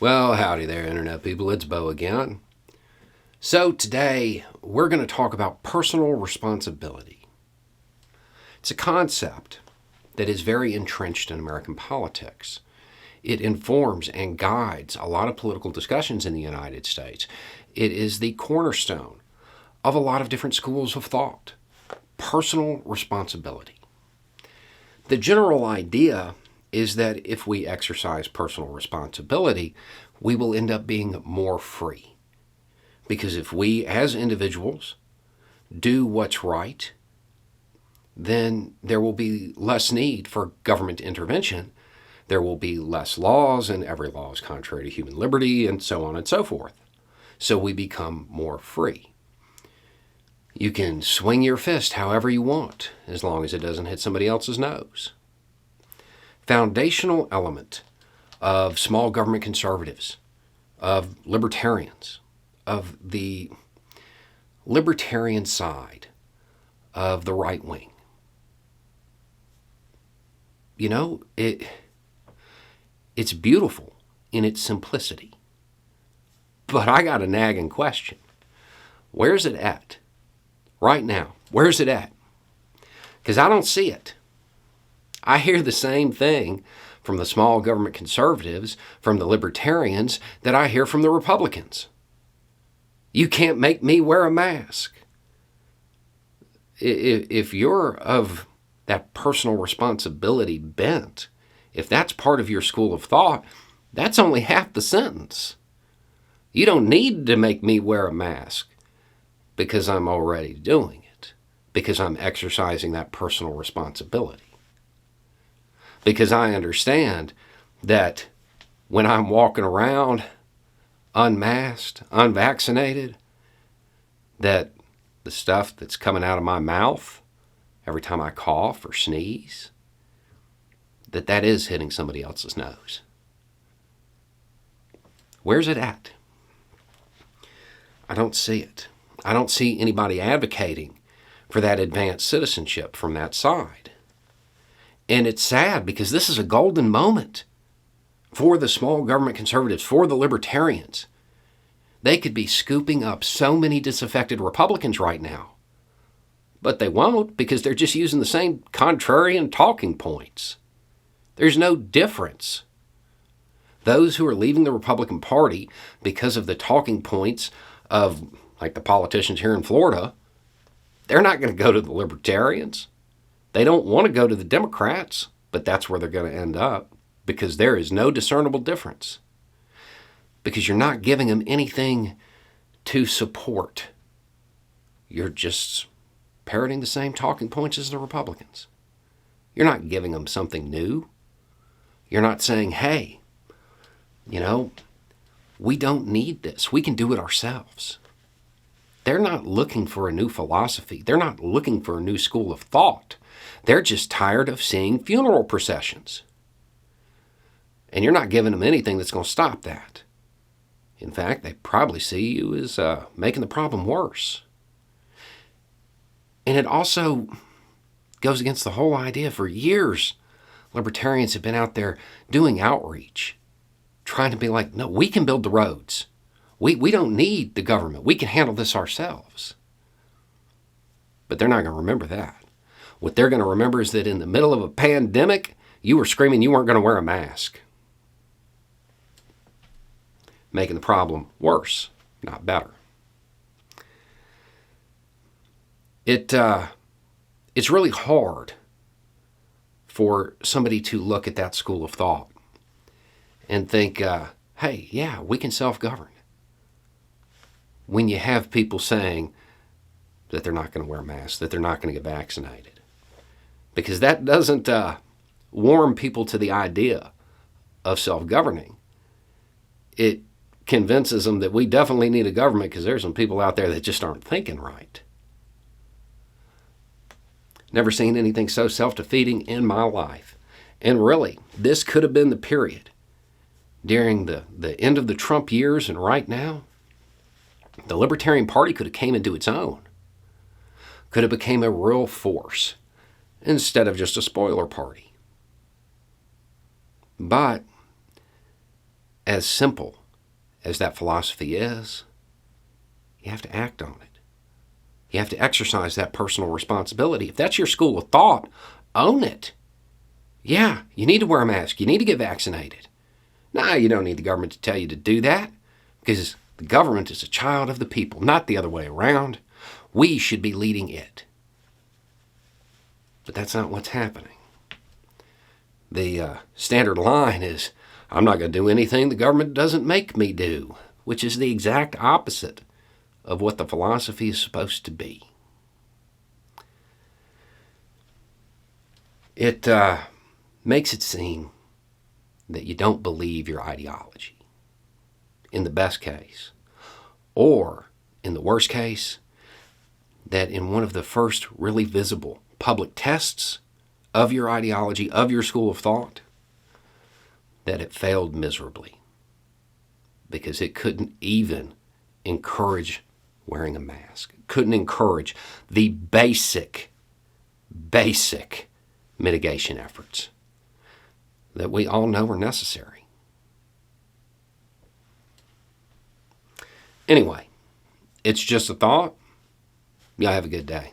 Well, howdy there, Internet people. It's Bo again. So, today we're going to talk about personal responsibility. It's a concept that is very entrenched in American politics. It informs and guides a lot of political discussions in the United States. It is the cornerstone of a lot of different schools of thought. Personal responsibility. The general idea is that if we exercise personal responsibility, we will end up being more free. Because if we, as individuals, do what's right, then there will be less need for government intervention. There will be less laws, and every law is contrary to human liberty, and so on and so forth. So we become more free. You can swing your fist however you want, as long as it doesn't hit somebody else's nose. Foundational element of small government conservatives, of libertarians, of the libertarian side of the right wing. You know, it's beautiful in its simplicity. But I got a nagging question. Where's it at? Right now, where's it at? Because I don't see it. I hear the same thing from the small government conservatives, from the libertarians, that I hear from the Republicans. You can't make me wear a mask. If you're of that personal responsibility bent, if that's part of your school of thought, that's only half the sentence. You don't need to make me wear a mask because I'm already doing it, because I'm exercising that personal responsibility. Because I understand that when I'm walking around unmasked, unvaccinated, that the stuff that's coming out of my mouth every time I cough or sneeze, that is hitting somebody else's nose. Where's it at? I don't see it. I don't see anybody advocating for that advanced citizenship from that side. And it's sad because this is a golden moment for the small government conservatives, for the libertarians. They could be scooping up so many disaffected Republicans right now. But they won't, because they're just using the same contrarian talking points. There's no difference. Those who are leaving the Republican Party because of the talking points of, like the politicians here in Florida, they're not going to go to the libertarians. They don't want to go to the Democrats, but that's where they're going to end up, because there is no discernible difference. Because you're not giving them anything to support. You're just parroting the same talking points as the Republicans. You're not giving them something new. You're not saying, hey, we don't need this. We can do it ourselves. They're not looking for a new philosophy. They're not looking for a new school of thought. They're just tired of seeing funeral processions. And you're not giving them anything that's going to stop that. In fact, they probably see you as making the problem worse. And it also goes against the whole idea. For years, libertarians have been out there doing outreach, trying to be like, no, we can build the roads. We don't need the government. We can handle this ourselves. But they're not going to remember that. What they're going to remember is that in the middle of a pandemic, you were screaming you weren't going to wear a mask. Making the problem worse, not better. It's really hard for somebody to look at that school of thought and think, hey, yeah, we can self-govern. When you have people saying that they're not going to wear masks, that they're not going to get vaccinated. Because that doesn't warm people to the idea of self-governing. It convinces them that we definitely need a government because there's some people out there that just aren't thinking right. Never seen anything so self-defeating in my life. And really, this could have been the period during the end of the Trump years, and right now, the Libertarian Party could have came into its own. Could have became a real force instead of just a spoiler party. But as simple as that philosophy is, you have to act on it. You have to exercise that personal responsibility. If that's your school of thought, own it. Yeah, you need to wear a mask. You need to get vaccinated. No, you don't need the government to tell you to do that, because the government is a child of the people, not the other way around. We should be leading it. But that's not what's happening. The standard line is, I'm not going to do anything the government doesn't make me do, which is the exact opposite of what the philosophy is supposed to be. It makes it seem that you don't believe your ideology, in the best case. Or, in the worst case, that in one of the first really visible public tests of your ideology, of your school of thought, that it failed miserably because it couldn't even encourage wearing a mask. It couldn't encourage the basic mitigation efforts that we all know are necessary. Anyway, it's just a thought. Y'all have a good day.